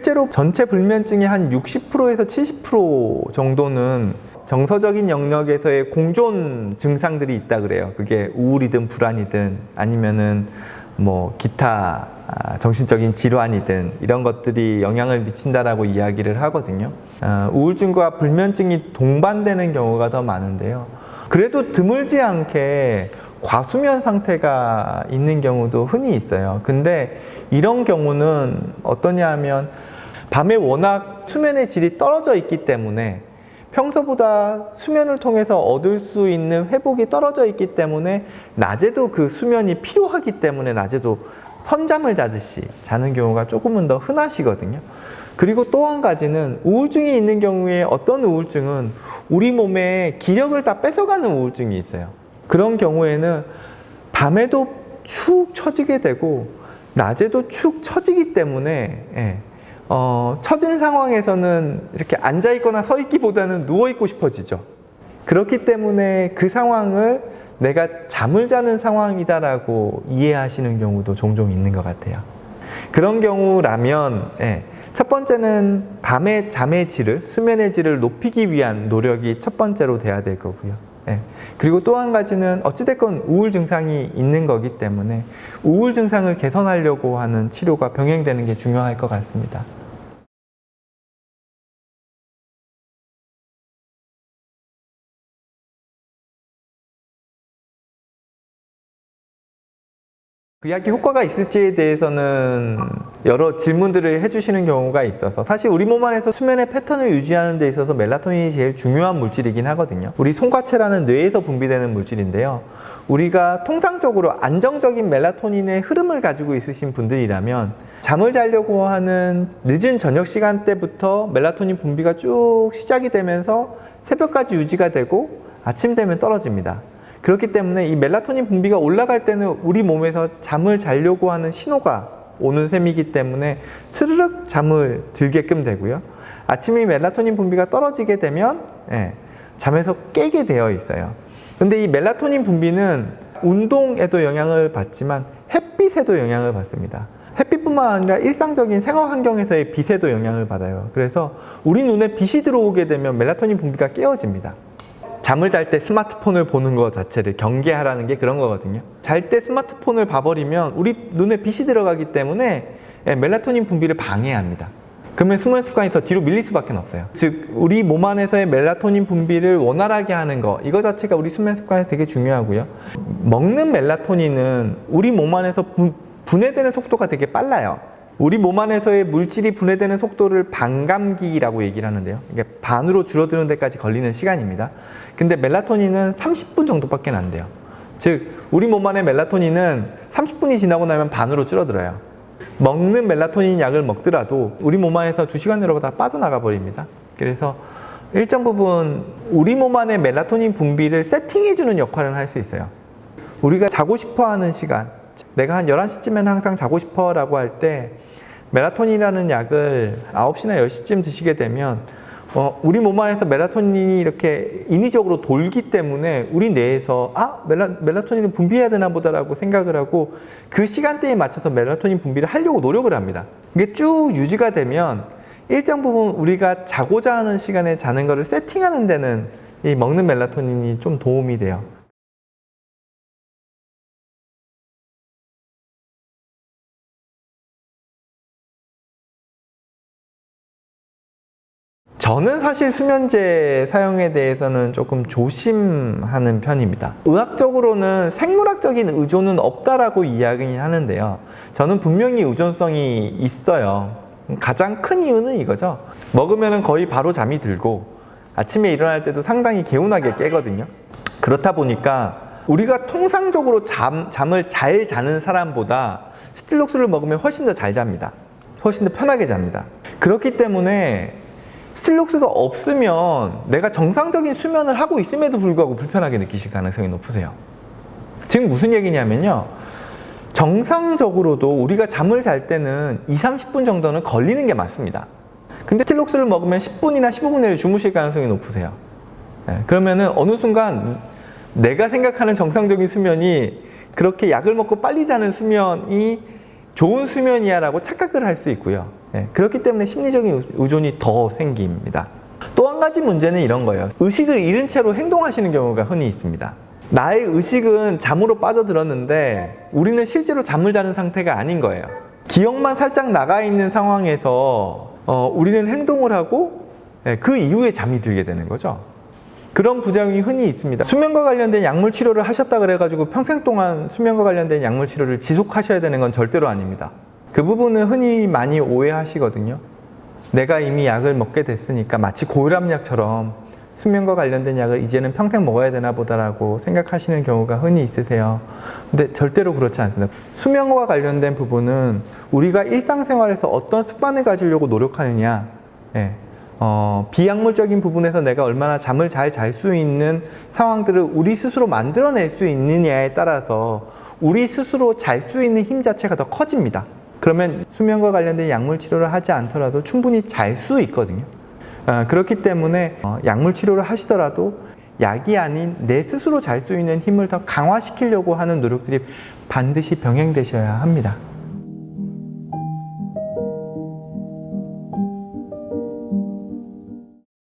실제로 전체 불면증의 한 60%에서 70% 정도는 정서적인 영역에서의 공존 증상들이 있다 그래요. 그게 우울이든 불안이든 아니면은 뭐 기타 정신적인 질환이든 이런 것들이 영향을 미친다라고 이야기를 하거든요. 우울증과 불면증이 동반되는 경우가 더 많은데요. 그래도 드물지 않게 과수면 상태가 있는 경우도 흔히 있어요. 근데 이런 경우는 어떠냐 하면 밤에 워낙 수면의 질이 떨어져 있기 때문에 평소보다 수면을 통해서 얻을 수 있는 회복이 떨어져 있기 때문에 낮에도 그 수면이 필요하기 때문에 낮에도 선잠을 자듯이 자는 경우가 조금은 더 흔하시거든요. 그리고 또 한 가지는 우울증이 있는 경우에 어떤 우울증은 우리 몸에 기력을 다 뺏어가는 우울증이 있어요. 그런 경우에는 밤에도 축 처지게 되고 낮에도 축 처지기 때문에 처진 상황에서는 이렇게 앉아있거나 서있기보다는 누워있고 싶어지죠. 그렇기 때문에 그 상황을 내가 잠을 자는 상황이다라고 이해하시는 경우도 종종 있는 것 같아요. 그런 경우라면 첫 번째는 밤의 잠의 질을, 수면의 질을 높이기 위한 노력이 첫 번째로 돼야 될 거고요. 그리고 또 한 가지는 어찌됐건 우울 증상이 있는 거기 때문에 우울 증상을 개선하려고 하는 치료가 병행되는 게 중요할 것 같습니다. 그 약이 효과가 있을지에 대해서는 여러 질문들을 해주시는 경우가 있어서 사실 우리 몸 안에서 수면의 패턴을 유지하는 데 있어서 멜라토닌이 제일 중요한 물질이긴 하거든요. 우리 송과체라는 뇌에서 분비되는 물질인데요. 우리가 통상적으로 안정적인 멜라토닌의 흐름을 가지고 있으신 분들이라면 잠을 자려고 하는 늦은 저녁 시간대부터 멜라토닌 분비가 쭉 시작이 되면서 새벽까지 유지가 되고 아침 되면 떨어집니다. 그렇기 때문에 이 멜라토닌 분비가 올라갈 때는 우리 몸에서 잠을 자려고 하는 신호가 오는 셈이기 때문에 스르륵 잠을 들게끔 되고요. 아침에 멜라토닌 분비가 떨어지게 되면 잠에서 깨게 되어 있어요. 근데 이 멜라토닌 분비는 운동에도 영향을 받지만 햇빛에도 영향을 받습니다. 햇빛뿐만 아니라 일상적인 생활 환경에서의 빛에도 영향을 받아요. 그래서 우리 눈에 빛이 들어오게 되면 멜라토닌 분비가 깨어집니다. 잠을 잘 때 스마트폰을 보는 것 자체를 경계하라는 게 그런 거거든요. 잘 때 스마트폰을 봐버리면 우리 눈에 빛이 들어가기 때문에 멜라토닌 분비를 방해합니다. 그러면 수면 습관이 더 뒤로 밀릴 수밖에 없어요. 즉 우리 몸 안에서의 멜라토닌 분비를 원활하게 하는 거, 이거 자체가 우리 수면 습관에 되게 중요하고요. 먹는 멜라토닌은 우리 몸 안에서 분해되는 속도가 되게 빨라요. 우리 몸 안에서의 물질이 분해되는 속도를 반감기라고 얘기를 하는데요. 이게 반으로 줄어드는 데까지 걸리는 시간입니다. 근데 멜라토닌은 30분 정도밖에 안 돼요. 즉 우리 몸 안의 멜라토닌은 30분이 지나고 나면 반으로 줄어들어요. 먹는 멜라토닌 약을 먹더라도 우리 몸 안에서 2시간 내로 다 빠져나가 버립니다. 그래서 일정 부분 우리 몸 안의 멜라토닌 분비를 세팅해주는 역할을 할 수 있어요. 우리가 자고 싶어 하는 시간, 내가 한 11시쯤엔 항상 자고 싶어 라고 할 때 멜라토닌이라는 약을 9시나 10시쯤 드시게 되면 우리 몸 안에서 멜라토닌이 이렇게 인위적으로 돌기 때문에 우리 뇌에서 멜라토닌을 분비해야 되나 보다라고 생각을 하고 그 시간대에 맞춰서 멜라토닌 분비를 하려고 노력을 합니다. 이게 쭉 유지가 되면 일정 부분 우리가 자고자 하는 시간에 자는 거를 세팅하는 데는 이 먹는 멜라토닌이 좀 도움이 돼요. 저는 사실 수면제 사용에 대해서는 조금 조심하는 편입니다. 의학적으로는 생물학적인 의존은 없다라고 이야기는 하는데요. 저는 분명히 의존성이 있어요. 가장 큰 이유는 이거죠. 먹으면 거의 바로 잠이 들고 아침에 일어날 때도 상당히 개운하게 깨거든요. 그렇다 보니까 우리가 통상적으로 잠을 잘 자는 사람보다 스틸록스를 먹으면 훨씬 더 잘 잡니다. 훨씬 더 편하게 잡니다. 그렇기 때문에 스틸록스가 없으면 내가 정상적인 수면을 하고 있음에도 불구하고 불편하게 느끼실 가능성이 높으세요. 지금 무슨 얘기냐면요. 정상적으로도 우리가 잠을 잘 때는 20-30분 정도는 걸리는 게 맞습니다. 근데 스틸록스를 먹으면 10분이나 15분 내에 주무실 가능성이 높으세요. 그러면은 어느 순간 내가 생각하는 정상적인 수면이 그렇게 약을 먹고 빨리 자는 수면이 좋은 수면이야 라고 착각을 할 수 있고요. 예, 그렇기 때문에 심리적인 의존이 더 생깁니다. 또 한 가지 문제는 이런 거예요. 의식을 잃은 채로 행동하시는 경우가 흔히 있습니다. 나의 의식은 잠으로 빠져들었는데 우리는 실제로 잠을 자는 상태가 아닌 거예요. 기억만 살짝 나가 있는 상황에서 우리는 행동을 하고 그 이후에 잠이 들게 되는 거죠. 그런 부작용이 흔히 있습니다. 수면과 관련된 약물 치료를 하셨다 그래가지고 평생 동안 수면과 관련된 약물 치료를 지속하셔야 되는 건 절대로 아닙니다. 그 부분은 흔히 많이 오해하시거든요. 내가 이미 약을 먹게 됐으니까 마치 고혈압약처럼 수면과 관련된 약을 이제는 평생 먹어야 되나 보다라고 생각하시는 경우가 흔히 있으세요. 근데 절대로 그렇지 않습니다. 수면과 관련된 부분은 우리가 일상생활에서 어떤 습관을 가지려고 노력하느냐, 비약물적인 부분에서 내가 얼마나 잠을 잘 잘 수 있는 상황들을 우리 스스로 만들어낼 수 있느냐에 따라서 우리 스스로 잘 수 있는 힘 자체가 더 커집니다. 그러면 수면과 관련된 약물 치료를 하지 않더라도 충분히 잘 수 있거든요. 그렇기 때문에 약물 치료를 하시더라도 약이 아닌 내 스스로 잘 수 있는 힘을 더 강화시키려고 하는 노력들이 반드시 병행되셔야 합니다.